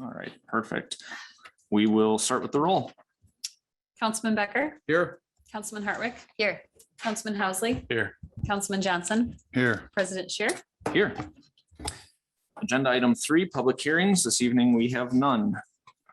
All right, perfect. We will start with the roll. Councilman Becker, Here. Councilman Hartwick. Here. Councilman Housley, Here. Councilman Johnson, Here. President Scheer. Here. Agenda item 3, public hearings. This evening we have none.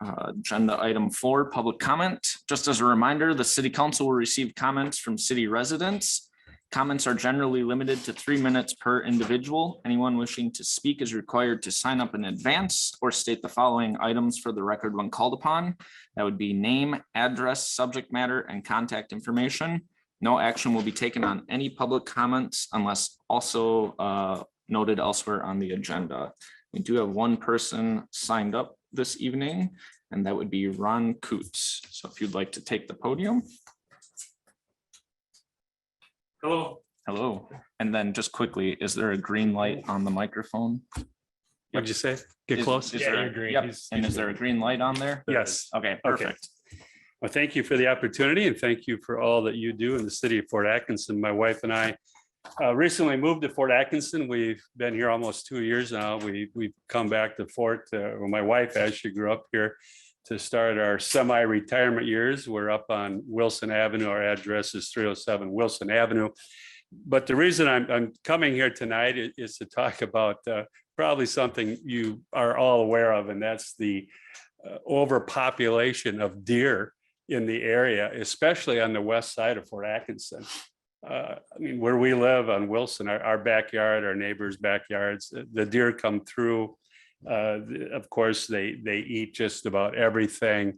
Agenda item 4, public comment. Just as a reminder, the city council will receive comments from city residents. Comments are generally limited to 3 minutes per individual. Anyone wishing to speak is required to sign up in advance or state the following items for the record when called upon. That would be name, address, subject matter, and contact information. No action will be taken on any public comments unless also noted elsewhere on the agenda. We do have one person signed up this evening, and that would be Ron Coots. So if you'd like to take the podium. Hello. Hello. And then just quickly, is there a green light on the microphone? What'd you say? Get close. Is there a- yep. And is there a green light on there? Yes. Okay, perfect. Well, thank you for the opportunity and thank you for all that you do in the city of Fort Atkinson. My wife and I recently moved to Fort Atkinson. We've been here almost 2 years now. We've come back to Fort, well, my wife actually grew up here to start our semi-retirement years. We're up on Wilson Avenue. Our address is 307 Wilson Avenue. But the reason I'm coming here tonight is to talk about probably something you are all aware of, and that's the overpopulation of deer in the area, especially on the west side of Fort Atkinson. I mean, where we live on Wilson, our backyard, our neighbors' backyards, the deer come through. Of course, they eat just about everything.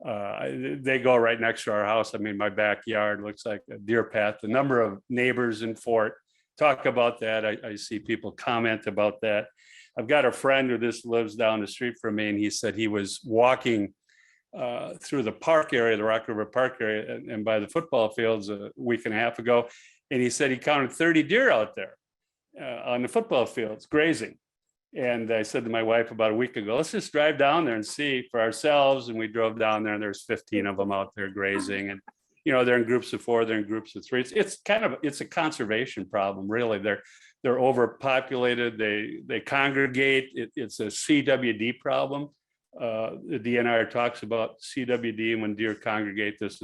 They go right next to our house. I mean, my backyard looks like a deer path. The number of neighbors in Fort talk about that. I see people comment about that. I've got a friend who just lives down the street from me, and he said he was walking through the park area, the Rock River Park area, and by the football fields a week and a half ago. And he said he counted 30 deer out there on the football fields grazing. And I said to my wife about a week ago, let's just drive down there and see for ourselves. And we drove down there and there's 15 of them out there grazing. And, you know, they're in groups of 4, they're in groups of 3. It's a conservation problem, really. They're overpopulated, they congregate. It's a CWD problem. The DNR talks about CWD, and when deer congregate, this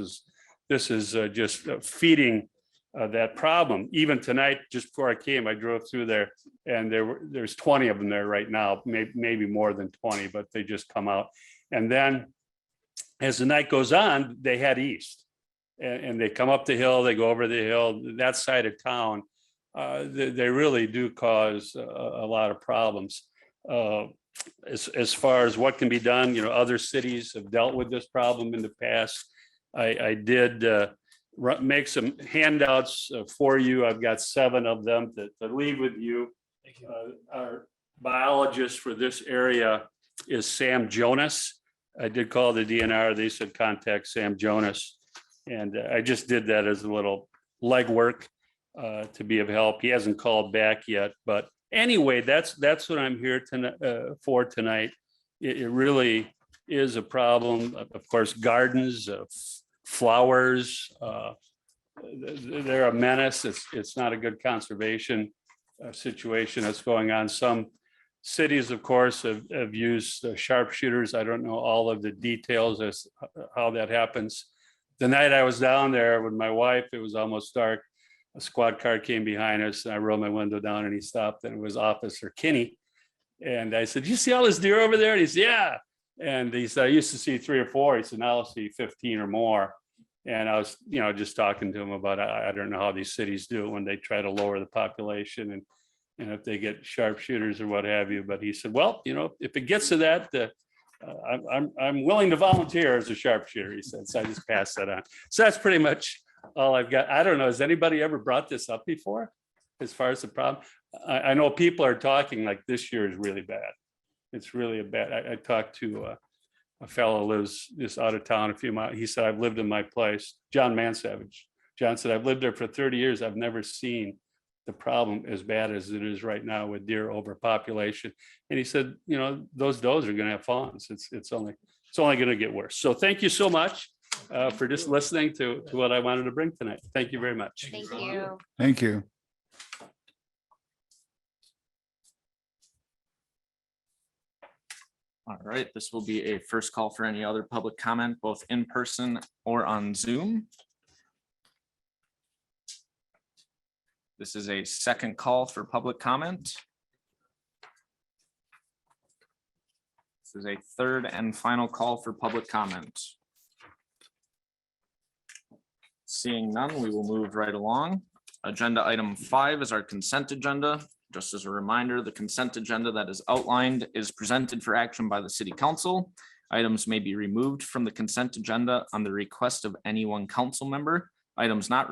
is just feeding that problem. Even tonight, just before I came, I drove through there, and there's 20 of them there right now, maybe more than 20, but they just come out. And then as the night goes on, they head east, and they come up the hill, they go over the hill, that side of town. They really do cause a lot of problems. As far as what can be done, you know, other cities have dealt with this problem in the past. I did make some handouts for you. I've got 7 of them to leave with you. Our biologist for this area is Sam Jonas. I did call the DNR. They said contact Sam Jonas. And I just did that as a little legwork to be of help. He hasn't called back yet, but anyway, that's what I'm here for tonight. It really is a problem. Of course, gardens, flowers, they're a menace. It's not a good conservation situation that's going on. Some cities, of course, have used sharpshooters. I don't know all of the details as how that happens. The night I was down there with my wife, it was almost dark. A squad car came behind us, and I rolled my window down, and he stopped, and it was Officer Kinney. And I said, "You see all this deer over there?" And he said, "Yeah." And he said, "I used to see 3 or 4. He said, "Now I'll see 15 or more." And I was, you know, just talking to him about, I don't know how these cities do it when they try to lower the population and if they get sharpshooters or what have you. But he said, "Well, you know, if it gets to that, I'm willing to volunteer as a sharpshooter," he said. So I just passed that on. So that's pretty much all I've got. I don't know, has anybody ever brought this up before as far as the problem? I know people are talking like this year is really bad. It's really a bad. I talked to a fellow lives just out of town a few miles. He said, "I've lived in my place." John Mansavage. John said, "I've lived there for 30 years. I've never seen the problem as bad as it is right now with deer overpopulation." And he said, "You know, those does are going to have fawns. It's only going to get worse." So thank you so much for just listening to what I wanted to bring tonight. Thank you very much. Thank you. Thank you. All right, this will be a first call for any other public comment, both in person or on Zoom. This is a second call for public comment. This is a third and final call for public comment. Seeing none, we will move right along. Agenda item 5 is our consent agenda. Just as a reminder, the consent agenda that is outlined is presented for action by the city council. Items may be removed from the consent agenda on the request of any one council member. Items not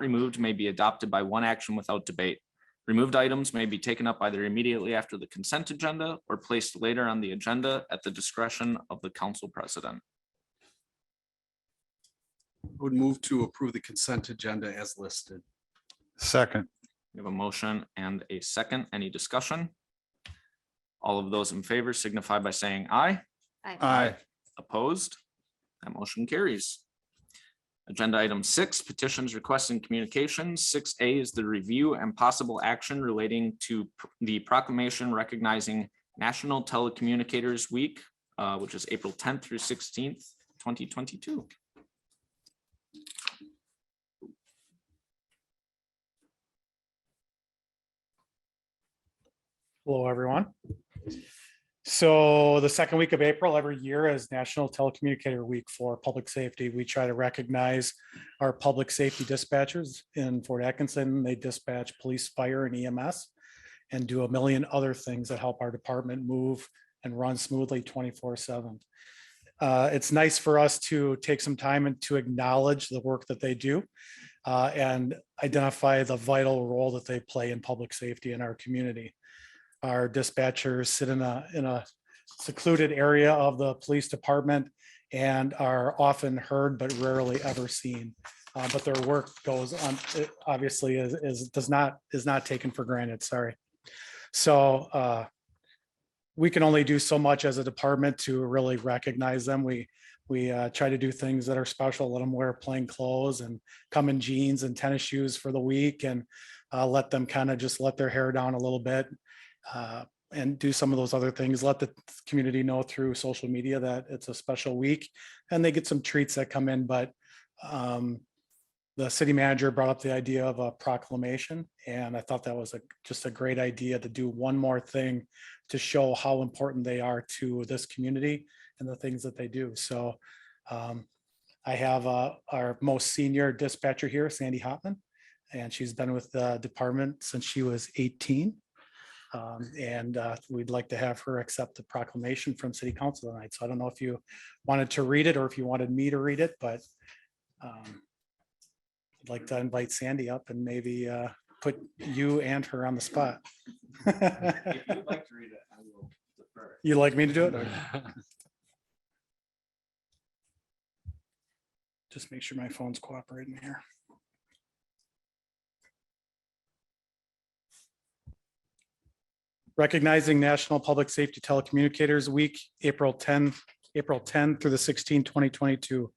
removed may be adopted by one action without debate. Removed items may be taken up either immediately after the consent agenda or placed later on the agenda at the discretion of the council president. Would move to approve the consent agenda as listed. Second. We have a motion and a second. Any discussion? All of those in favor signify by saying aye. Aye. Opposed? That motion carries. Agenda item 6, petitions, requests, and communications. 6A is the review and possible action relating to the proclamation recognizing National Telecommunicators Week, which is April 10th through 16th, 2022. Hello, everyone. So the second week of April every year is National Telecommunicator Week for public safety. We try to recognize our public safety dispatchers in Fort Atkinson. They dispatch police, fire, and EMS and do a million other things that help our department move and run smoothly 24/7. It's nice for us to take some time and to acknowledge the work that they do and identify the vital role that they play in public safety in our community. Our dispatchers sit in a secluded area of the police department and are often heard but rarely ever seen. But their work goes on, obviously is not taken for granted. Sorry. So we can only do so much as a department to really recognize them. We try to do things that are special, let them wear plain clothes and come in jeans and tennis shoes for the week and let them kind of just let their hair down a little bit. And do some of those other things, let the community know through social media that it's a special week and they get some treats that come in. But the city manager brought up the idea of a proclamation. And I thought that was just a great idea to do one more thing to show how important they are to this community and the things that they do. So I have our most senior dispatcher here, Sandy Hopman, and she's been with the department since she was 18. And we'd like to have her accept the proclamation from City Council tonight. So I don't know if you wanted to read it or if you wanted me to read it, but I'd like to invite Sandy up and maybe put you and her on the spot. If you'd like to read it, I will defer. You like me to do it? Okay. Just make sure my phone's cooperating here. Recognizing National Public Safety Telecommunicators Week, April 10 through the 16th, 2022.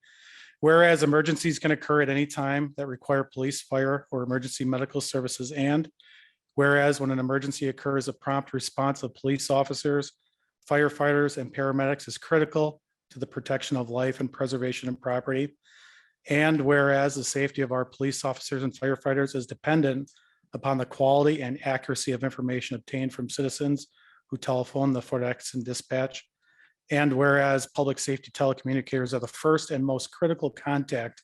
Whereas emergencies can occur at any time that require police, fire, or emergency medical services, and whereas when an emergency occurs, a prompt response of police officers, firefighters, and paramedics is critical to the protection of life and preservation of property. And whereas the safety of our police officers and firefighters is dependent upon the quality and accuracy of information obtained from citizens who telephone the Fort Atkinson dispatch. And whereas public safety telecommunicators are the first and most critical contact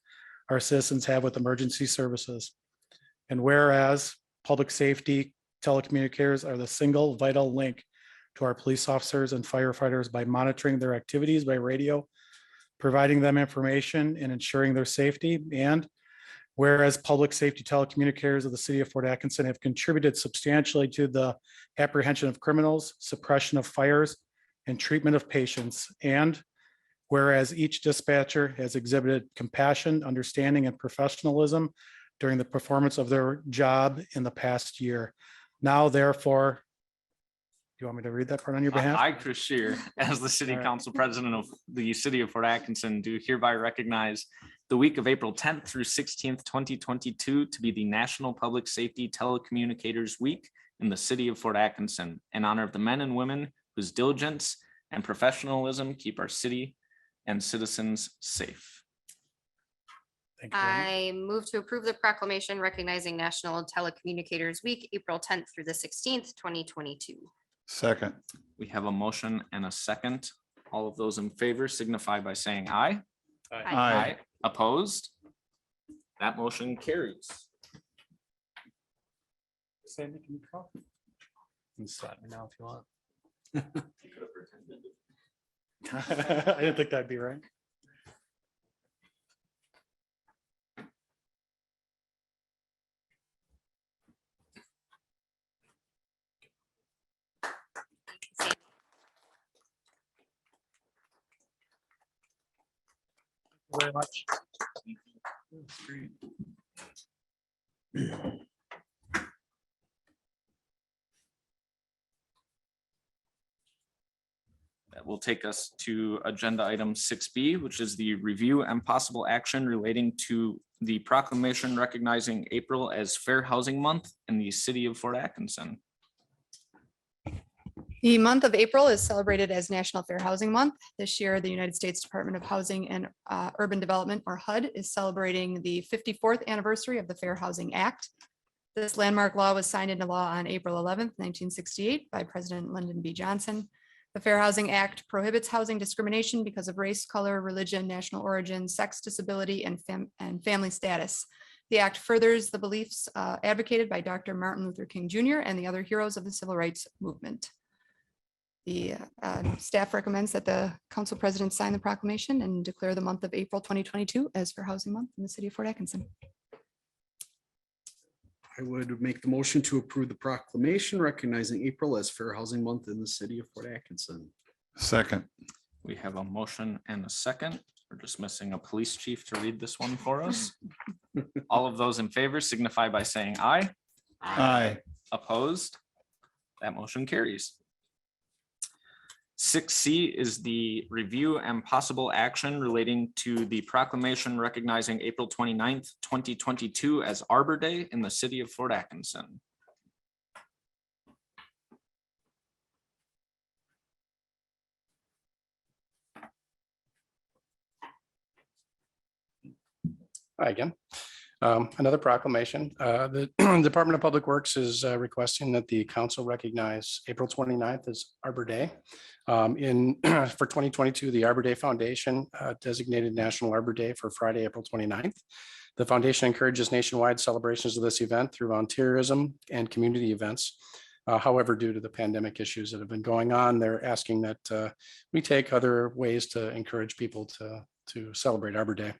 our citizens have with emergency services. And whereas public safety telecommunicators are the single vital link to our police officers and firefighters by monitoring their activities by radio, providing them information and ensuring their safety. And whereas public safety telecommunicators of the city of Fort Atkinson have contributed substantially to the apprehension of criminals, suppression of fires, and treatment of patients. And whereas each dispatcher has exhibited compassion, understanding, and professionalism during the performance of their job in the past year. Now, therefore, do you want me to read that part on your behalf? I, Chris Shear, as the city All right. council president of the city of Fort Atkinson, do hereby recognize the week of April 10th through 16th, 2022 to be the National Public Safety Telecommunicators Week in the city of Fort Atkinson in honor of the men and women whose diligence, and professionalism keep our city and citizens safe. Thank you. very much. I move to approve the proclamation recognizing National Telecommunicators Week, April 10th through the 16th, 2022. Second. We have a motion and a second. All of those in favor signify by saying aye. Aye. Opposed? That motion carries. Sandy, can you call? Slap me now if you want. I didn't think that'd be right. Very much. That will take us to agenda item 6B, which is the review and possible action relating to the proclamation recognizing April as Fair Housing Month in the city of Fort Atkinson. The month of April is celebrated as National Fair Housing Month. This year, the United States Department of Housing and Urban Development, or HUD, is celebrating the 54th anniversary of the Fair Housing Act. This landmark law was signed into law on April 11th, 1968 by President Lyndon B. Johnson. The Fair Housing Act prohibits housing discrimination because of race, color, religion, national origin, sex, disability, and family status. The act furthers the beliefs advocated by Dr. Martin Luther King Jr. and the other heroes of the civil rights movement. The staff recommends that the council president sign the proclamation and declare the month of April 2022 as Fair Housing Month in the city of Fort Atkinson. I would make the motion to approve the proclamation recognizing April as Fair Housing Month in the city of Fort Atkinson. Second. We have a motion and a second. We're just missing a police chief to read this one for us. All of those in favor signify by saying aye. Aye. Opposed? That motion carries. 6C is the review and possible action relating to the proclamation recognizing April 29th, 2022 as Arbor Day in the city of Fort Atkinson. Hi again. Another proclamation. The Department of Public Works is requesting that the council recognize April 29th as Arbor Day. For 2022, the Arbor Day Foundation designated National Arbor Day for Friday, April 29th. The foundation encourages nationwide celebrations of this event through volunteerism and community events. However, due to the pandemic issues that have been going on, they're asking that we take other ways to encourage people to celebrate Arbor Day.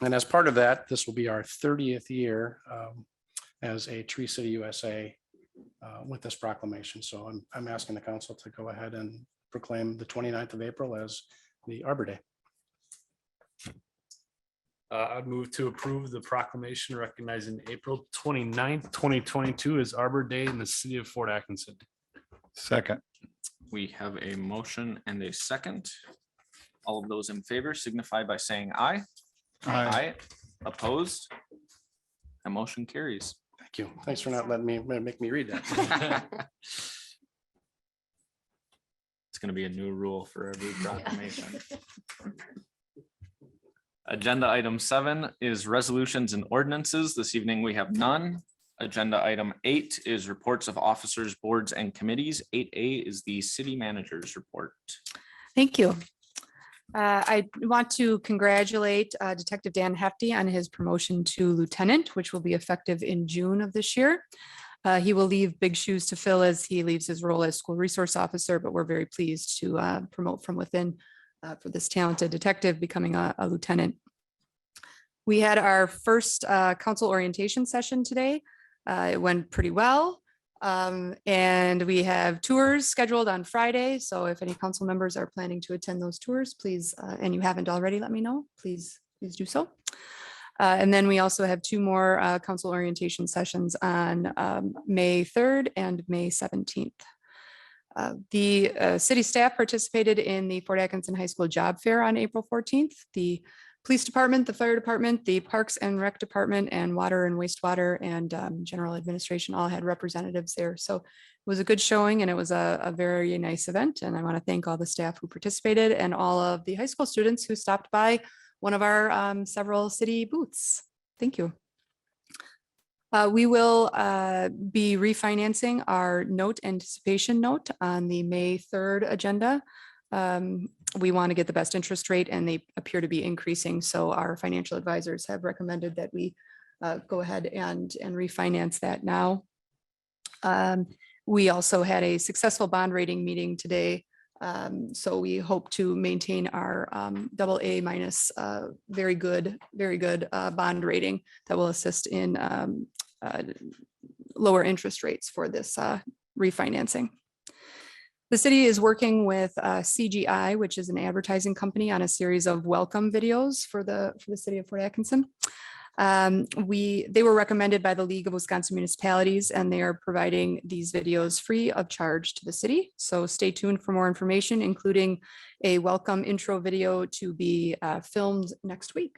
And as part of that, this will be our 30th year as a Tree City USA with this proclamation. So I'm asking the council to go ahead and proclaim the 29th of April as the Arbor Day. I'd move to approve the proclamation recognizing April 29th, 2022 as Arbor Day in the city of Fort Atkinson. Second. We have a motion and a second. All of those in favor signify by saying aye. Aye. Opposed? The motion carries. Thank you. Thanks for not letting me make me read that. It's going to be a new rule for every proclamation. Agenda item 7 is resolutions and ordinances. This evening we have none. Agenda item 8 is reports of officers, boards, and committees. 8A is the city manager's report. Thank you. I want to congratulate Detective Dan Hefty on his promotion to lieutenant, which will be effective in June of this year. He will leave big shoes to fill as he leaves his role as school resource officer, but we're very pleased to promote from within for this talented detective becoming a lieutenant. We had our first council orientation session today. It went pretty well. And we have tours scheduled on Friday. So if any council members are planning to attend those tours, please, and you haven't already, let me know, please do so. And then we also have 2 more council orientation sessions on May 3rd and May 17th. The city staff participated in the Fort Atkinson High School Job Fair on April 14th. The Police Department, the Fire Department, the Parks and Rec Department, and Water and Wastewater and General Administration all had representatives there. So it was a good showing and it was a very nice event. And I want to thank all the staff who participated and all of the high school students who stopped by one of our several city booths. Thank you. We will be refinancing our note anticipation note on the May 3rd agenda. We want to get the best interest rate and they appear to be increasing. So our financial advisors have recommended that we go ahead and refinance that now. We also had a successful bond rating meeting today. So we hope to maintain our AA minus very good bond rating that will assist in lower interest rates for this refinancing. The city is working with CGI, which is an advertising company, on a series of welcome videos for the city of Fort Atkinson. They were recommended by the League of Wisconsin Municipalities, and they are providing these videos free of charge to the city. So stay tuned for more information, including a welcome intro video to be filmed next week.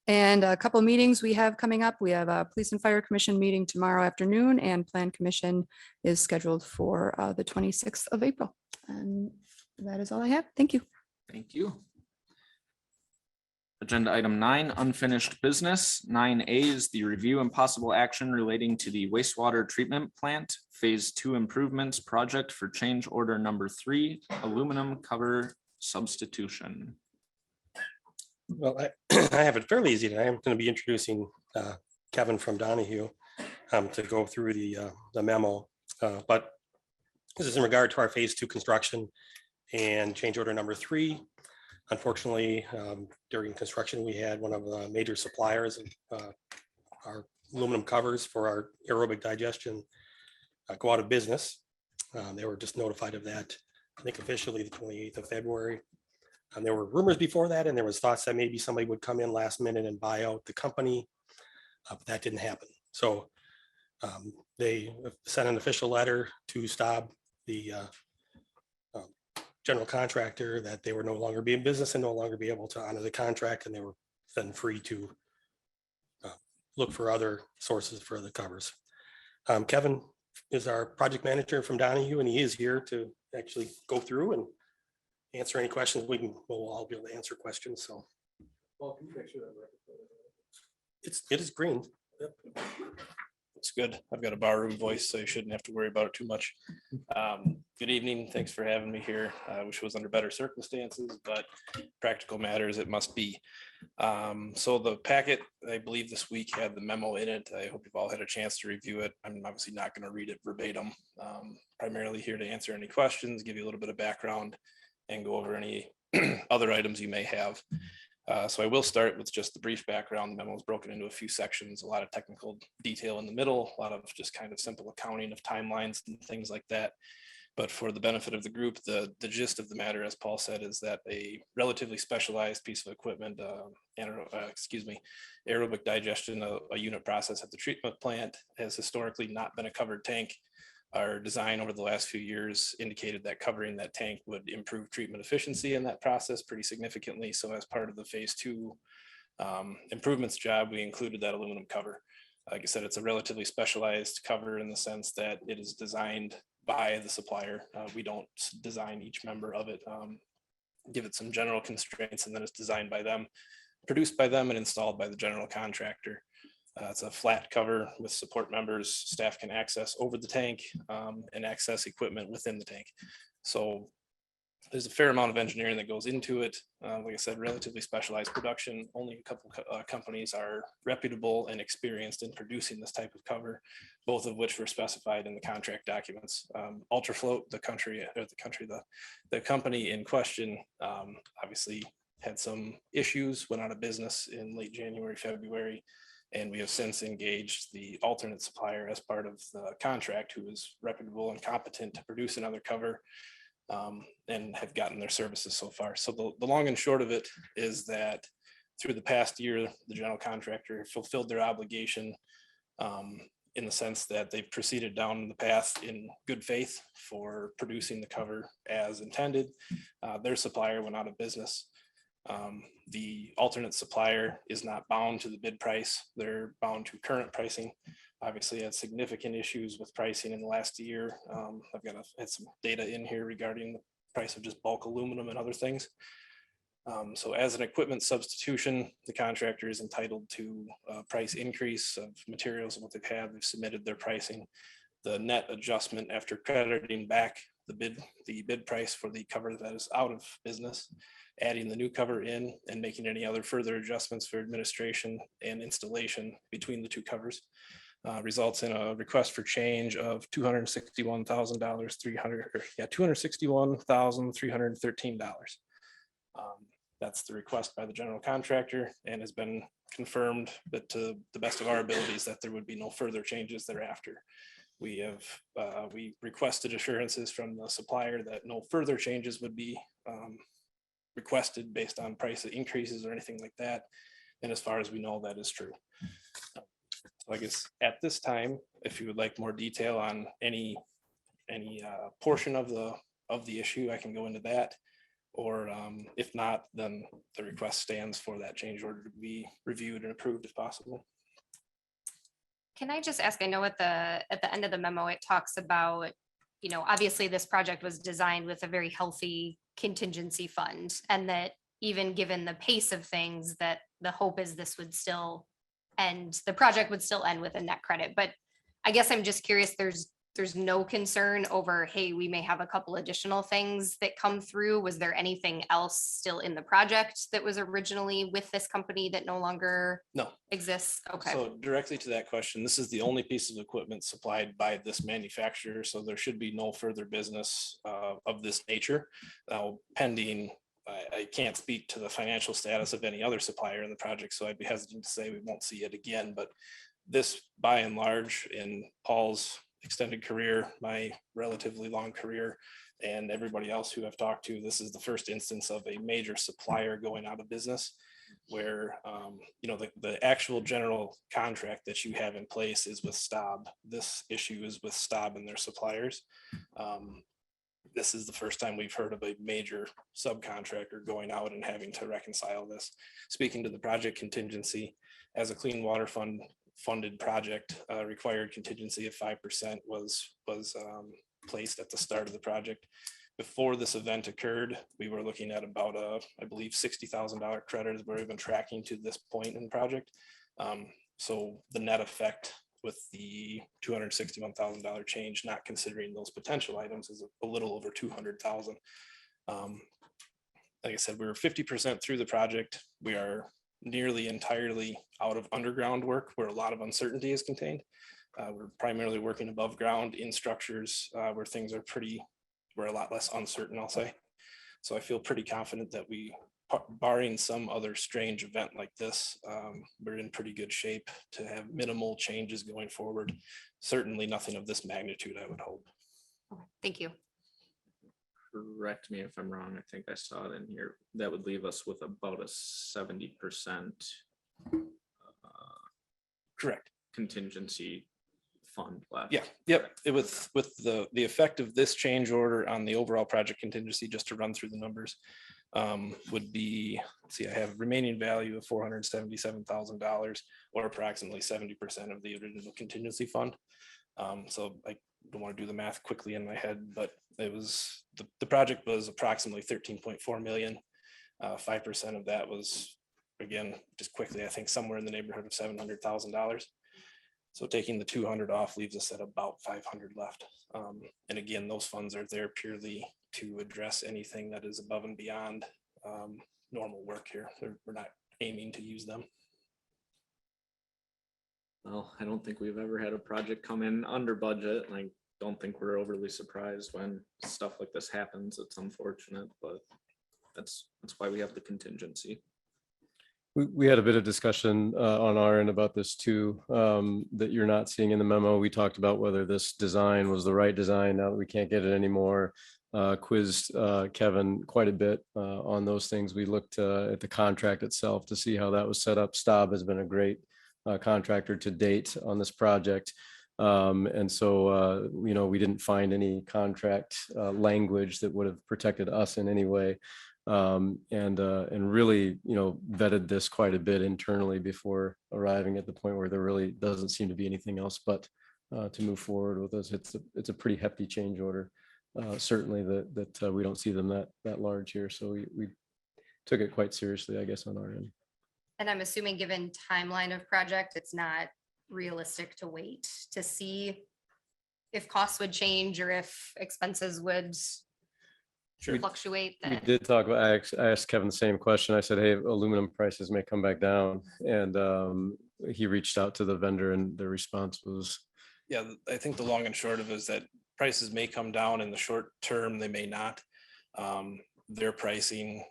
And a couple of meetings we have coming up. We have a Police and Fire Commission meeting tomorrow afternoon, and Plan Commission is scheduled for the 26th of April. And that is all I have. Thank you. Thank you. Agenda item 9, unfinished business. 9A is the review and possible action relating to the wastewater treatment plant phase 2 improvements project for change order number 3, aluminum cover substitution. Well, I have it fairly easy. I'm going to be introducing Kevin from Donahue to go through the memo. But this is in regard to our phase 2 construction and change order number 3. Unfortunately, during construction, we had one of the major suppliers of our aluminum covers for our aerobic digestion go out of business. They were just notified of that, I think officially the 28th of February. And there were rumors before that, and there was thoughts that maybe somebody would come in last minute and buy out the company, but that didn't happen. So they sent an official letter to stop the general contractor that they were no longer be in business and no longer be able to honor the contract, and they were then free to look for other sources for the covers. Kevin is our project manager from Donahue, and he is here to actually go through and answer any questions. We'll all be able to answer questions. So it is green. Yep. It's good. I've got a barroom voice, so you shouldn't have to worry about it too much. Good evening. Thanks for having me here. I wish it was under better circumstances, but practical matters it must be. So the packet, I believe this week had the memo in it. I hope you've all had a chance to review it. I'm obviously not going to read it verbatim. Primarily here to answer any questions, give you a little bit of background, and go over any other items you may have. So I will start with just the brief background. The memo is broken into a few sections, a lot of technical detail in the middle, a lot of just kind of simple accounting of timelines and things like that. But for the benefit of the group, the gist of the matter, as Paul said, is that a relatively specialized piece of equipment, aerobic digestion, a unit process at the treatment plant, has historically not been a covered tank. Our design over the last few years indicated that covering that tank would improve treatment efficiency in that process pretty significantly. So as part of the phase 2 improvements job, we included that aluminum cover. Like I said, it's a relatively specialized cover in the sense that it is designed by the supplier. We don't design each member of it, give it some general constraints, and then it's designed by them, produced by them, and installed by the general contractor. It's a flat cover with support members staff can access over the tank and access equipment within the tank. So there's a fair amount of engineering that goes into it. Like I said, relatively specialized production. Only a couple companies are reputable and experienced in producing this type of cover, both of which were specified in the contract documents. Ultrafloat, the company in question, obviously had some issues, went out of business in late January, February. And we have since engaged the alternate supplier as part of the contract, who is reputable and competent to produce another cover, and have gotten their services so far. So the long and short of it is that through the past year, the general contractor fulfilled their obligation in the sense that they've proceeded down the path in good faith for producing the cover as intended. Their supplier went out of business. The alternate supplier is not bound to the bid price. They're bound to current pricing. Obviously had significant issues with pricing in the last year. I've had some data in here regarding the price of just bulk aluminum and other things. So as an equipment substitution, the contractor is entitled to a price increase of materials and what they've had. They've submitted their pricing. The net adjustment after crediting back the bid price for the cover that is out of business, adding the new cover in and making any other further adjustments for administration and installation between the two covers results in a request for change of $261,313. That's the request by the general contractor and has been confirmed that to the best of our abilities that there would be no further changes thereafter. We requested assurances from the supplier that no further changes would be requested based on price increases or anything like that. And as far as we know, that is true. So I guess at this time, if you would like more detail on any portion of the issue, I can go into that. Or if not, then the request stands for that change order to be reviewed and approved if possible. Can I just ask, I know at the end of the memo, it talks about, obviously this project was designed with a very healthy contingency fund, and that even given the pace of things, that the hope is this would still end, the project would still end with a net credit. But I guess I'm just curious, there's no concern over, hey, we may have a couple additional things that come through. Was there anything else still in the project that was originally with this company that no longer exists? Okay. So directly to that question, this is the only piece of equipment supplied by this manufacturer. So there should be no further business of this nature. Now, pending, I can't speak to the financial status of any other supplier in the project, so I'd be hesitant to say we won't see it again. But this, by and large, in Paul's extended career, my relatively long career, and everybody else who I've talked to, this is the first instance of a major supplier going out of business where, the actual general contract that you have in place is with Staub. This issue is with Staub and their suppliers. This is the first time we've heard of a major subcontractor going out and having to reconcile this. Speaking to the project contingency, as a clean water fund funded project, required contingency of 5% was placed at the start of the project. Before this event occurred, we were looking at about I believe $60,000 credit is where we've been tracking to this point in the project. So the net effect with the $261,000 change, not considering those potential items, is a little over $200,000. Like I said, we were 50% through the project. We are nearly entirely out of underground work where a lot of uncertainty is contained. We're primarily working above ground in structures where things are we're a lot less uncertain, I'll say. So I feel pretty confident that barring some other strange event like this, we're in pretty good shape to have minimal changes going forward. Certainly nothing of this magnitude, I would hope. Thank you. Correct me if I'm wrong. I think I saw it in here. That would leave us with about a 70% correct contingency fund left. Yeah, yep. It was with the effect of this change order on the overall project contingency, just to run through the numbers, would be, I have remaining value of $477,000 or approximately 70% of the original contingency fund. So I don't want to do the math quickly in my head, but it was the project was approximately 13.4 million. 5% of that was, again, just quickly, I think somewhere in the neighborhood of $700,000. So taking the 200 off leaves us at about 500 left. And again, those funds are there purely to address anything that is above and beyond normal work here. We're not aiming to use them. Well, I don't think we've ever had a project come in under budget, and I don't think we're overly surprised when stuff like this happens. It's unfortunate, but that's why we have the contingency. We had a bit of discussion on our end about this too, that you're not seeing in the memo. We talked about whether this design was the right design now that we can't get it anymore. Quizzed Kevin quite a bit on those things. We looked at the contract itself to see how that was set up. Staub has been a great contractor to date on this project. And so, we didn't find any contract language that would have protected us in any way. And really, vetted this quite a bit internally before arriving at the point where there really doesn't seem to be anything else but to move forward with this. It's a pretty hefty change order. Certainly that we don't see them that large here. So we took it quite seriously, I guess, on our end. And I'm assuming given timeline of project, it's not realistic to wait to see if costs would change or if expenses would fluctuate. We Then did talk about, I asked Kevin the same question. I said, hey, aluminum prices may come back down. And he reached out to the vendor and the response was, Yeah, I think the long and short of it is that prices may come down in the short term, they may not. Their pricing,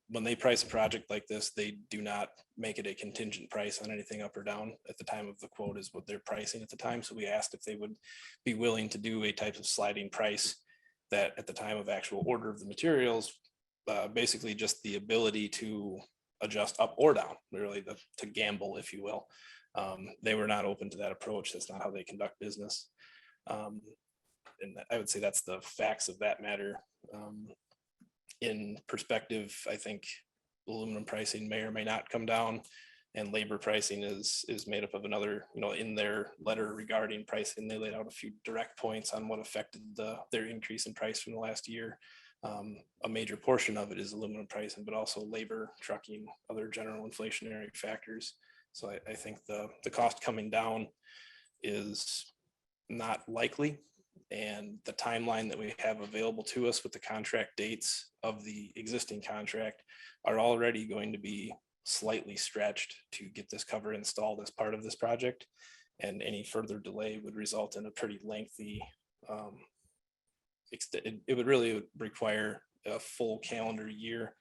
when they price a project like this, they do not make it a contingent price on anything up or down. At the time of the quote is what they're pricing at the time. So we asked if they would be willing to do a type of sliding price that at the time of actual order of the materials, basically just the ability to adjust up or down, really to gamble, if you will. They were not open to that approach. That's not how they conduct business. And I would say that's the facts of that matter. In perspective, I think aluminum pricing may or may not come down, and labor pricing is made up of another, in their letter regarding pricing, they laid out a few direct points on what affected their increase in price from the last year. A major portion of it is aluminum pricing, but also labor, trucking, other general inflationary factors. So I think the cost coming down is not likely. And the timeline that we have available to us with the contract dates of the existing contract are already going to be slightly stretched to get this cover installed as part of this project. And any further delay would result in a pretty lengthy, it would really require a full calendar year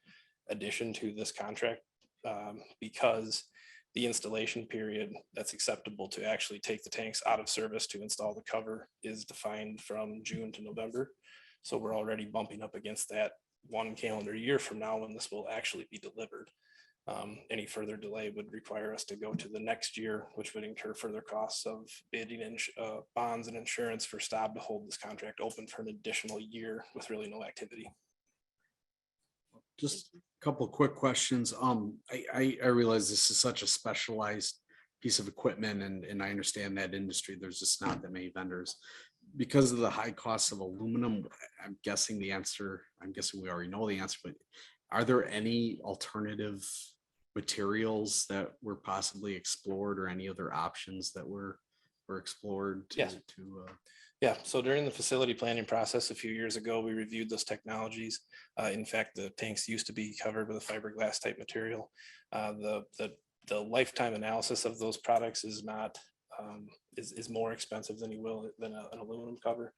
addition to this contract because the installation period that's acceptable to actually take the tanks out of service to install the cover is defined from June to November. So we're already bumping up against that one calendar year from now when this will actually be delivered. Any further delay would require us to go to the next year, which would incur further costs of bidding bonds and insurance for Staub to hold this contract open for an additional year with really no activity. Just a couple of quick questions. I realize this is such a specialized piece of equipment and I understand that industry, there's just not that many vendors. Because of the high cost of aluminum, I'm guessing we already know the answer, but are there any alternative materials that were possibly explored or any other options that were explored to, Yes. Yeah, so during the facility planning process a few years ago, we reviewed those technologies. In fact, the tanks used to be covered with a fiberglass type material. The lifetime analysis of those products is not is more expensive than an aluminum cover.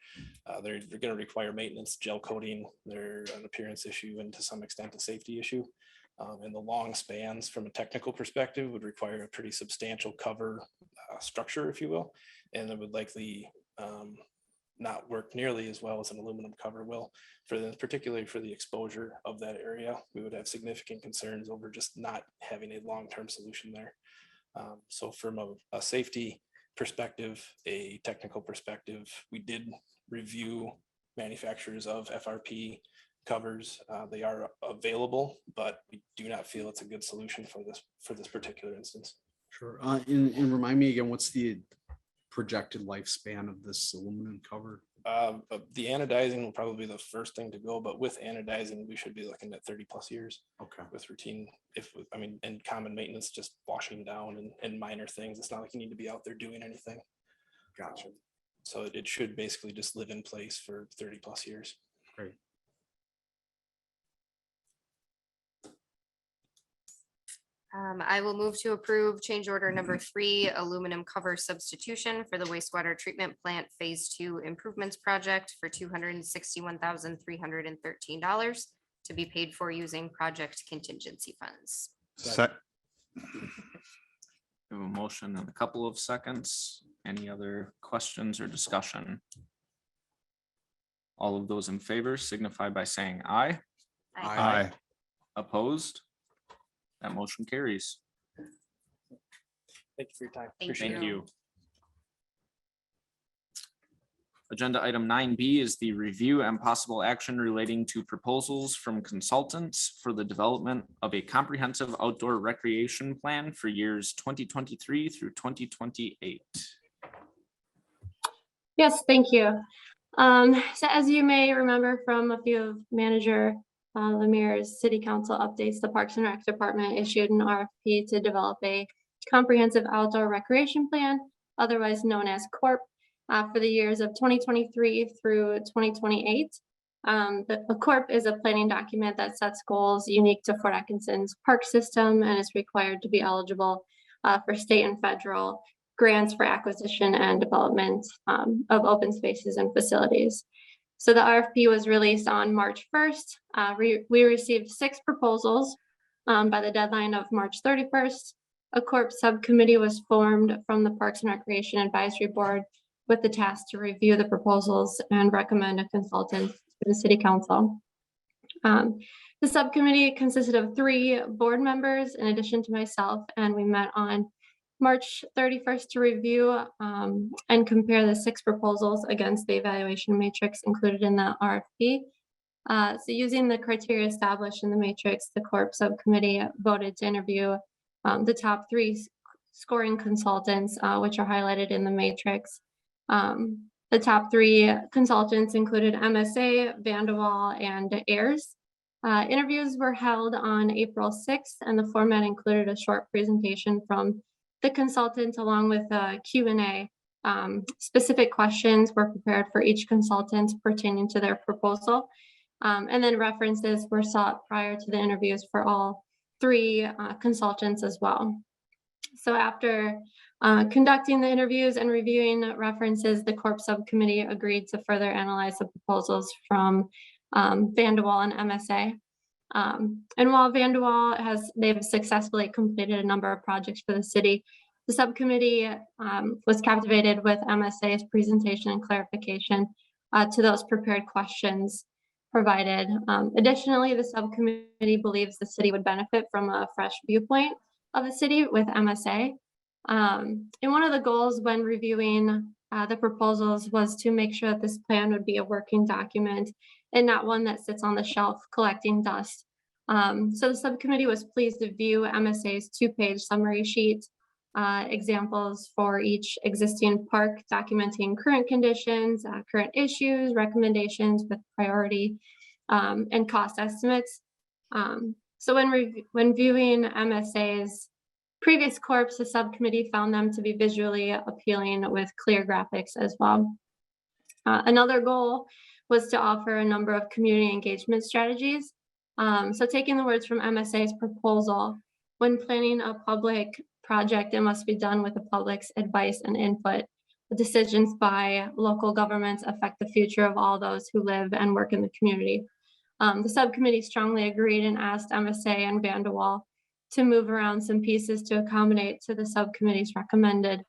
They're going to require maintenance, gel coating. They're an appearance issue and to some extent a safety issue. And the long spans from a technical perspective would require a pretty substantial cover structure, if you will, and it would likely not work nearly as well as an aluminum cover will. Particularly for the exposure of that area, we would have significant concerns over just not having a long-term solution there. So from a safety perspective, a technical perspective, we did review manufacturers of FRP covers. They are available, but we do not feel it's a good solution for this particular instance. Sure. And remind me again, what's the projected lifespan of this aluminum cover? The anodizing will probably be the first thing to go, but with anodizing, we should be looking at 30+ years. Okay. With routine, and common maintenance, just washing down and minor things. It's not like you need to be out there doing anything. Gotcha. So it should basically just live in place for 30+ years. Great. I will move to approve change order number 3, aluminum cover substitution for the wastewater treatment plant phase 2 improvements project for $261,313 to be paid for using project contingency funds. Sec, We have a motion in a couple of seconds. Any other questions or discussion? All of those in favor signify by saying aye. aye. Opposed? That motion carries. Thank you for your time. Thank Thank you. Agenda item 9B is the review and possible action relating to proposals from consultants for the development of a comprehensive outdoor recreation plan for years 2023 through 2028. Yes, thank you. So as you may remember from a few of Manager Lemire's city council updates, the Parks and Rec Department issued an RFP to develop a comprehensive outdoor recreation plan, otherwise known as CORP, for the years of 2023 through 2028. A CORP is a planning document that sets goals unique to Fort Atkinson's park system and is required to be eligible for state and federal grants for acquisition and development of open spaces and facilities. So the RFP was released on March 1st. We received 6 proposals by the deadline of March 31st. A CORP subcommittee was formed from the Parks and Recreation Advisory Board with the task to review the proposals and recommend a consultant to the City Council. The subcommittee consisted of 3 board members in addition to myself, and we met on March 31st to review and compare the 6 proposals against the evaluation matrix included in the RFP. So using the criteria established in the matrix, the CORP subcommittee voted to interview the top 3 scoring consultants, which are highlighted in the matrix. The top 3 consultants included MSA, Vanderwall, and Ayers. Interviews were held on April 6th, and the format included a short presentation from the consultant along with a Q&A. Specific questions were prepared for each consultant pertaining to their proposal. And then references were sought prior to the interviews for all 3 consultants as well. So after conducting the interviews and reviewing references, the CORP subcommittee agreed to further analyze the proposals from Vanderwall and MSA. And while Vanderwall they've successfully completed a number of projects for the city, the subcommittee was captivated with MSA's presentation and clarification to those prepared questions provided. Additionally, the subcommittee believes the city would benefit from a fresh viewpoint of the city with MSA. And one of the goals when reviewing the proposals was to make sure that this plan would be a working document and not one that sits on the shelf collecting dust. So the subcommittee was pleased to view MSA's 2-page summary sheet, examples for each existing park documenting current conditions, current issues, recommendations with priority, and cost estimates. So when viewing MSA's previous corps, the subcommittee found them to be visually appealing with clear graphics as well. Another goal was to offer a number of community engagement strategies. So taking the words from MSA's proposal, when planning a public project, it must be done with the public's advice and input. The decisions by local governments affect the future of all those who live and work in the community. The subcommittee strongly agreed and asked MSA and Vanderwall to move around some pieces to accommodate to the subcommittee's recommended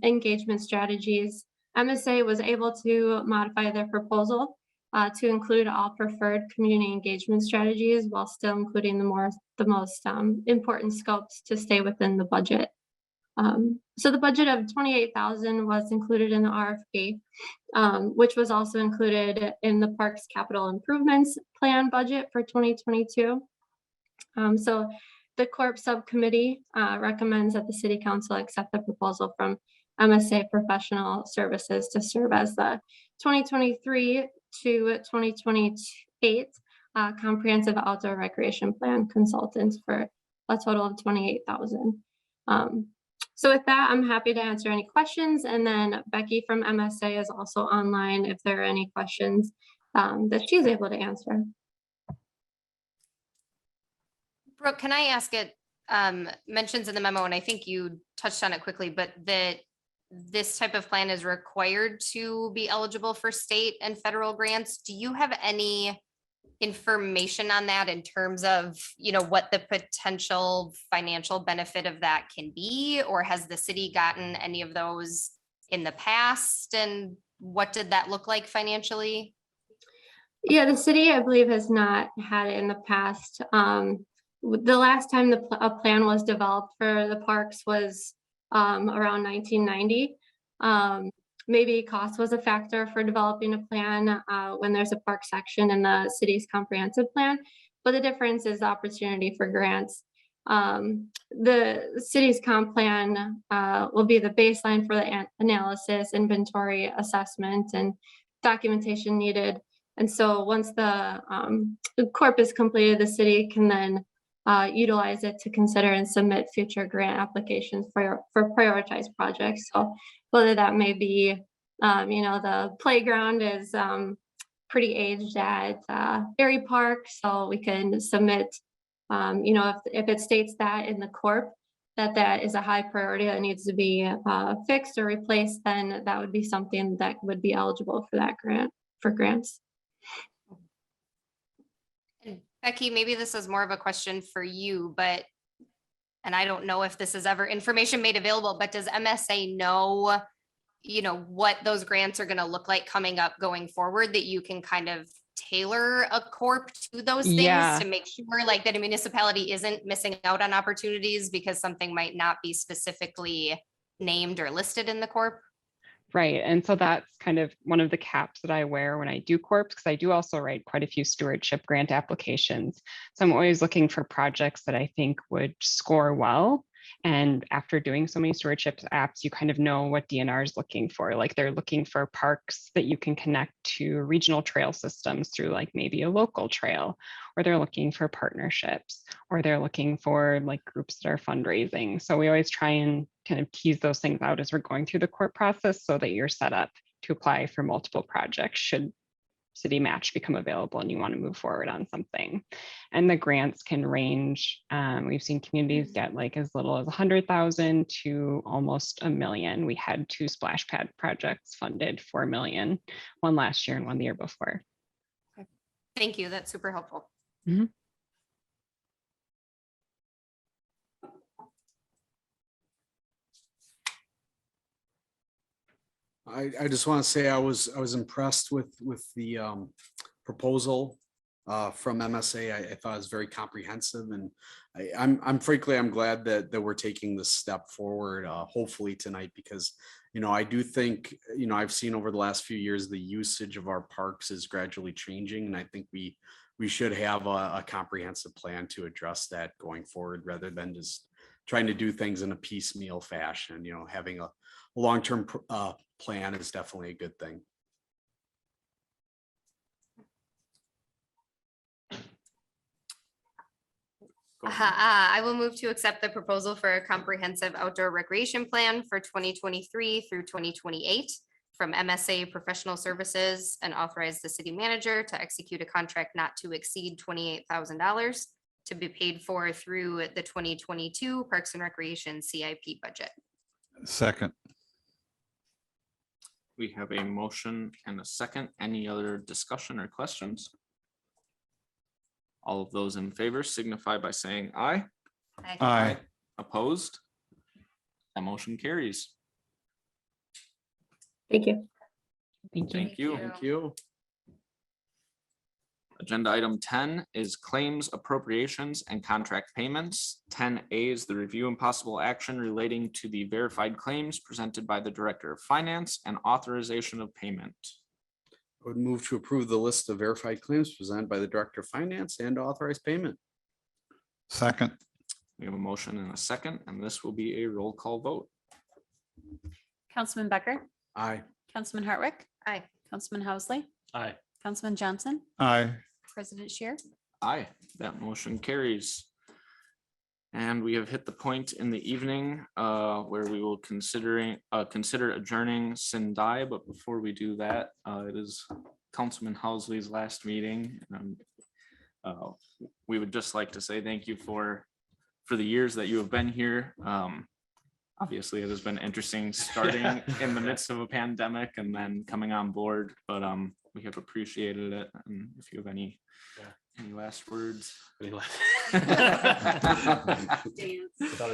engagement strategies. MSA was able to modify their proposal to include all preferred community engagement strategies while still including the most important scopes to stay within the budget. So the budget of $28,000 was included in the RFP, which was also included in the Parks Capital Improvements Plan budget for 2022. So the CORP subcommittee recommends that the City Council accept the proposal from MSA Professional Services to serve as the 2023 to 2028 Comprehensive Outdoor Recreation Plan consultant for a total of $28,000. So with that, I'm happy to answer any questions. And then Becky from MSA is also online if there are any questions that she's able to answer. Brooke, can I ask it, mentions in the memo, and I think you touched on it quickly, but that this type of plan is required to be eligible for state and federal grants. Do you have any information on that in terms of, what the potential financial benefit of that can be? Or has the city gotten any of those in the past? And what did that look like financially? Yeah, the city, I believe, has not had it in the past. The last time a plan was developed for the parks was around 1990. maybe cost was a factor for developing a plan when there's a park section in the city's comprehensive plan. But the difference is the opportunity for grants. The city's comp plan will be the baseline for the analysis, inventory, assessment, and documentation needed. And so once the corp is completed, the city can then utilize it to consider and submit future grant applications for prioritized projects. So whether that may be, the playground is pretty aged at Berry Park, so we can submit, if it states that in the corp, that is a high priority that needs to be fixed or replaced, then that would be something that would be eligible for that grants. Becky, maybe this is more of a question for you, and I don't know if this is ever information made available, but does MSA know, what those grants are going to look like coming up going forward, that you can kind of tailor a corp to those things to make sure like that a municipality isn't missing out on opportunities because something might not be specifically named or listed in the corp? Right. And so that's kind of one of the caps that I wear when I do corps, because I do also write quite a few stewardship grant applications. So I'm always looking for projects that I think would score well. And after doing so many stewardship apps, you kind of know what DNR is looking for. Like they're looking for parks that you can connect to regional trail systems through like maybe a local trail, or they're looking for partnerships, or they're looking for like groups that are fundraising. So we always try and kind of tease those things out as we're going through the court process so that you're set up to apply for multiple projects should city match become available and you want to move forward on something. And the grants can range. We've seen communities get like as little as 100,000 to almost $1 million. We had 2 splash pad projects funded for $1 million, one last year and one the year before. Okay. Thank you. That's super helpful. Mm-hmm. I just want to say I was impressed with the proposal from MSA. I thought it was very comprehensive, and I'm frankly glad that we're taking this step forward, hopefully tonight, because I do think I've seen over the last few years the usage of our parks is gradually changing, and I think we should have a comprehensive plan to address that going forward, rather than just trying to do things in a piecemeal fashion. Having a long-term plan is definitely a good thing. I will move to accept the proposal for a comprehensive outdoor recreation plan for 2023 through 2028 from MSA Professional Services, and authorize the city manager to execute a contract not to exceed $28,000 to be paid for through the 2022 Parks and Recreation CIP budget. Second. We have a motion and a second. Any other discussion or questions? All of those in favor signify by saying aye. Aye. Opposed? That motion carries. Thank you. Thank you. Thank you. Agenda item 10 is claims, appropriations, and contract payments. 10A is the review and possible action relating to the verified claims presented by the Director of Finance and authorization of payment. I would move to approve the list of verified claims presented by the Director of Finance and authorize payment. Second. We have a motion and a second, and this will be a roll call vote. Councilman Becker, Aye. Councilman Hartwick, Aye. Councilman Housley, Aye. Councilman Johnson, Aye. President Shear. Aye, that motion carries. And we have hit the point in the evening where we will consider adjourning Sindai. But before we do that, it is Councilman Housley's last meeting. We would just like to say thank you for the years that you have been here. Obviously, it has been interesting starting in the midst of a pandemic and then coming on board, but we have appreciated it. And if you have any last words?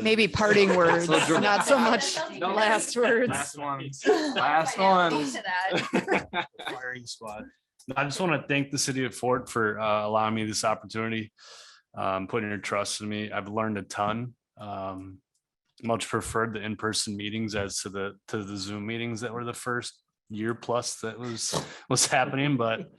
Maybe parting words, not so much No. last words. Last ones. Last ones. Firing squad. I just want to thank the city of Fort for allowing me this opportunity, putting your trust in me. I've learned a ton. Much preferred the in-person meetings as to the Zoom meetings that were the first year plus that was happening, but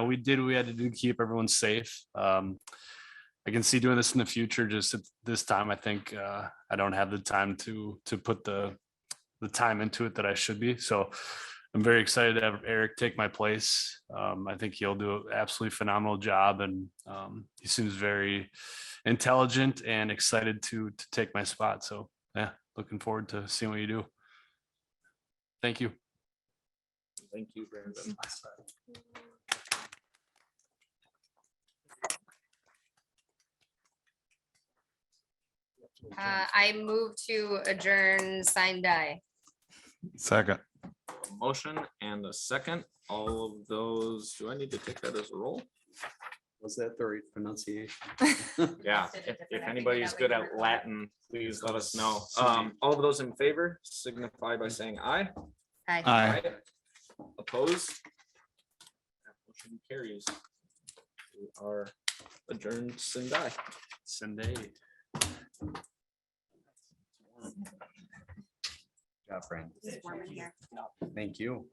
we did what we had to do to keep everyone safe. I can see doing this in the future. Just at this time, I think I don't have the time to put the time into it that I should be. So I'm very excited to have Eric take my place. I think he'll do an absolutely phenomenal job, and he seems very intelligent and excited to take my spot. So yeah, looking forward to seeing what you do. Thank you. Thank you, Brandon. I move to adjourn, sign, die. Second. Motion and a second. All of those, do I need to take that as a roll? Was that the right pronunciation? Yeah, if anybody's good at Latin, please let us know. All of those in favor signify by saying aye. Aye. Aye. Opposed? That motion carries. We are adjourned, Sendai. Sunday. Yeah, friend. It's warm in here. Thank you.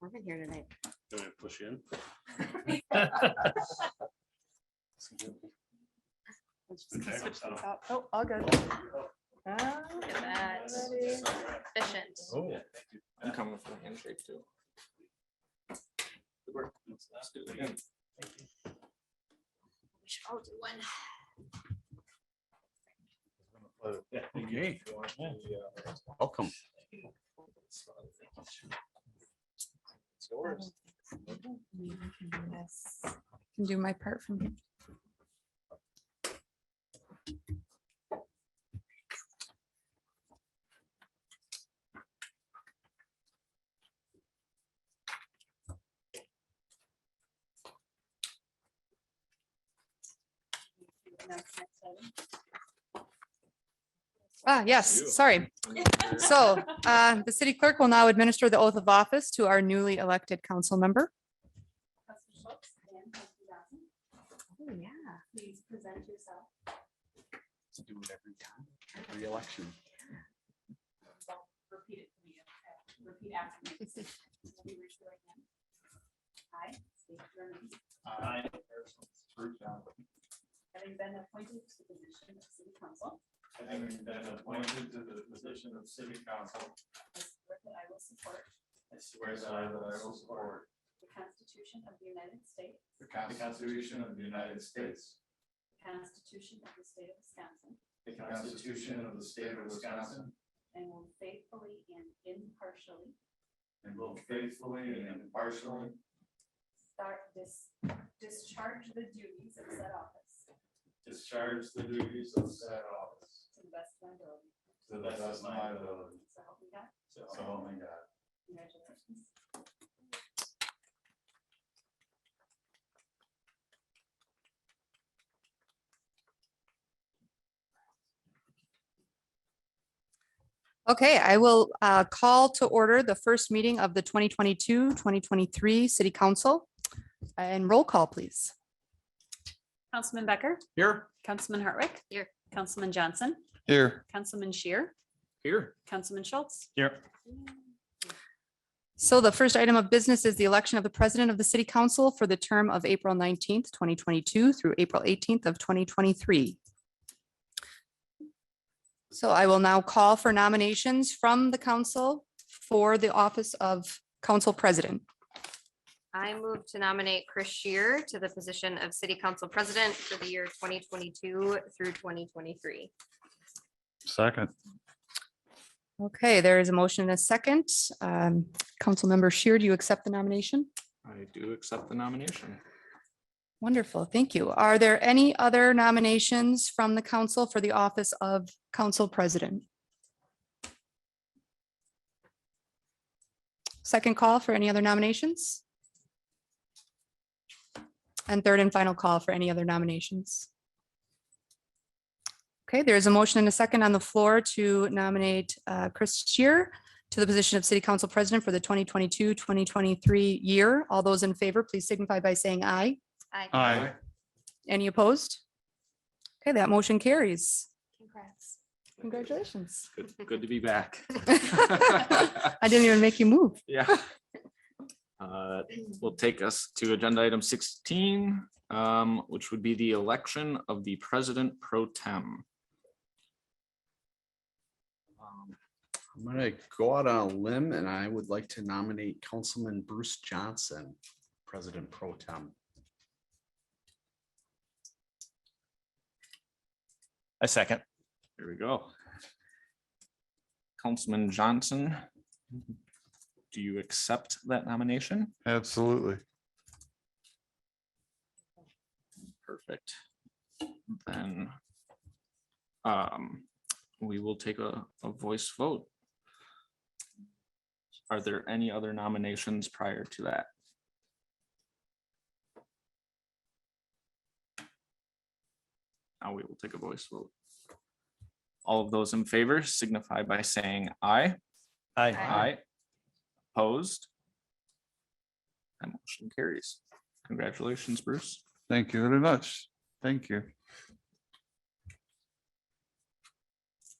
Warm in here tonight. Do I push you in? Oh, all good. Look at that. Efficient. Oh, I'm coming for a handshake too. Good work. Let's do it again. We should all do one. Okay. Welcome. It's yours. Can do my part from here. Yes, sorry. So the city clerk will now administer the oath of office to our newly elected council member. Oh, yeah. Please present yourself. Do it every time, every election. Repeat it to me. Repeat after me. Let me raise your right hand. I state your name. Having been appointed to the position of city council. Having been appointed to the position of city council, I swear that I will support I swear that I will support the Constitution of the United States, the Constitution of the United States, the Constitution of the State of Wisconsin, the Constitution of the State of Wisconsin, and will faithfully and impartially and will faithfully and impartially discharge the duties of said office discharge the duties of said office to the best of my ability. to the best of my ability. So help me God. So help me God. Congratulations. Okay, I will call to order the first meeting of the 2022-2023 City Council. And roll call, please. Councilman Becker, Here. Councilman Hartwick. Here. Councilman Johnson, Here. Councilman Shear, Here. Councilman Schultz. Here. So the first item of business is the election of the president of the City Council for the term of April 19th, 2022 through April 18th of 2023. So I will now call for nominations from the council for the office of council president. I move to nominate Chris Shear to the position of city council president for the year 2022 through 2023. Second. Okay, there is a motion and a second. Councilmember Shear, do you accept the nomination? I do accept the nomination. Wonderful, thank you. Are there any other nominations from the council for the office of council president? Second call for any other nominations? And third and final call for any other nominations? Okay, there's a motion and a second on the floor to nominate Chris Shear to the position of city council president for the 2022-2023 year. All those in favor, please signify by saying aye. Aye. Any opposed? Okay, that motion carries. Congrats. Congratulations. Good to be back. I didn't even make you move. Yeah. Will take us to agenda item 16, which would be the election of the president pro tem. I'm gonna go out on a limb and I would like to nominate Councilman Bruce Johnson, President Pro Tem. A second. Here we go. Councilman Johnson, do you accept that nomination? Absolutely. Perfect. Then we will take a voice vote. Are there any other nominations prior to that? Now we will take a voice vote. All of those in favor signify by saying aye. Aye. Aye. Opposed? That motion carries. Congratulations, Bruce. Thank you very much. Thank you.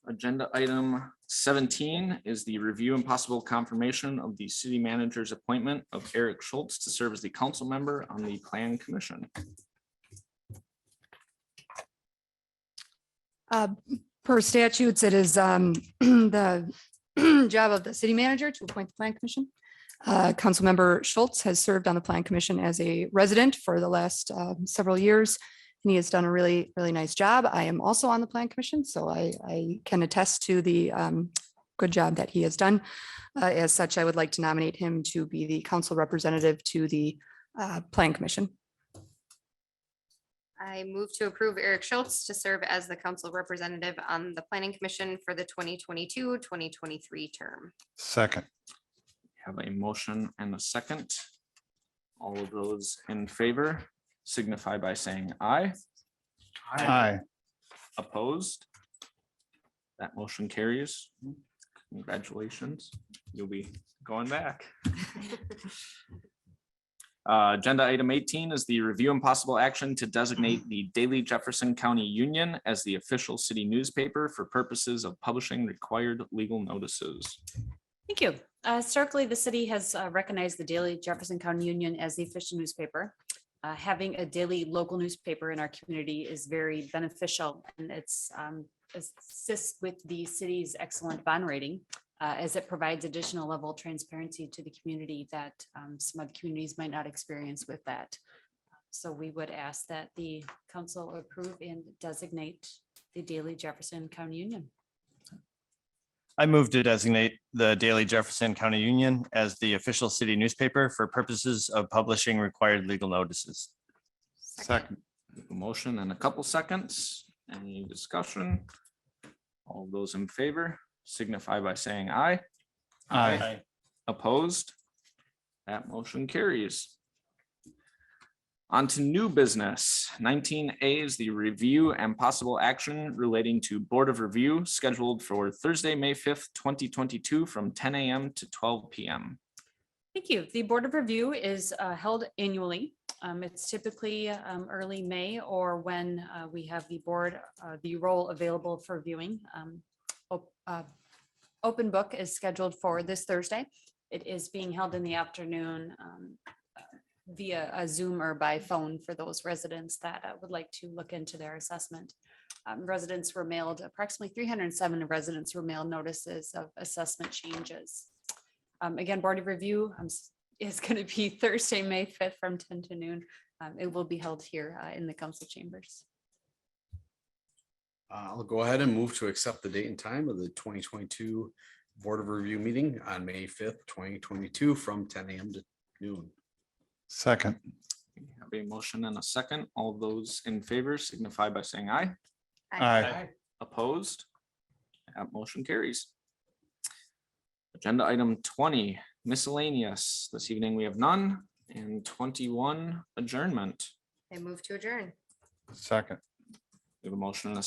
Agenda item 17 is the review and possible confirmation of the city manager's appointment of Eric Schultz to serve as the council member on the Plan Commission. Per statutes, it is the job of the city manager to appoint the plan commission. Councilmember Schultz has served on the plan commission as a resident for the last several years. And he has done a really, really nice job. I am also on the plan commission, so I can attest to the good job that he has done. As such, I would like to nominate him to be the council representative to the plan commission. I move to approve Eric Schultz to serve as the council representative on the planning commission for the 2022-2023 term. Second. Have a motion and a second. All of those in favor signify by saying aye. Aye. Opposed? That motion carries. Congratulations. You'll be going back. Agenda item 18 is the review and possible action to designate the Daily Jefferson County Union as the official city newspaper for purposes of publishing required legal notices. Thank you. Historically, the city has recognized the Daily Jefferson County Union as the official newspaper. Having a daily local newspaper in our community is very beneficial, and it's assists with the city's excellent bond rating as it provides additional level of transparency to the community that some other communities might not experience with that. So we would ask that the council approve and designate the Daily Jefferson County Union. I move to designate the Daily Jefferson County Union as the official city newspaper for purposes of publishing required legal notices. Second. A motion and a couple seconds. Any discussion? All of those in favor signify by saying aye. Aye. Opposed? That motion carries. On to new business. 19A is the review and possible action relating to Board of Review scheduled for Thursday, May 5th, 2022 from 10 a.m. to 12 p.m. Thank you. The Board of Review is held annually. It's typically early May or when we have the board, the role available for viewing. Open book is scheduled for this Thursday. It is being held in the afternoon via a Zoom or by phone for those residents that would like to look into their assessment. Residents were mailed, approximately 307 residents were mailed notices of assessment changes. Again, Board of Review is going to be Thursday, May 5th from 10 to noon. It will be held here in the council chambers. I'll go ahead and move to accept the date and time of the 2022 Board of Review meeting on May 5th, 2022 from 10 a.m. to noon. Second. We have a motion and a second. All of those in favor signify by saying aye. Aye. Opposed? That motion carries. Agenda item 20, miscellaneous. This evening we have none. And 21, adjournment. I move to adjourn. Second. We have a motion and a second.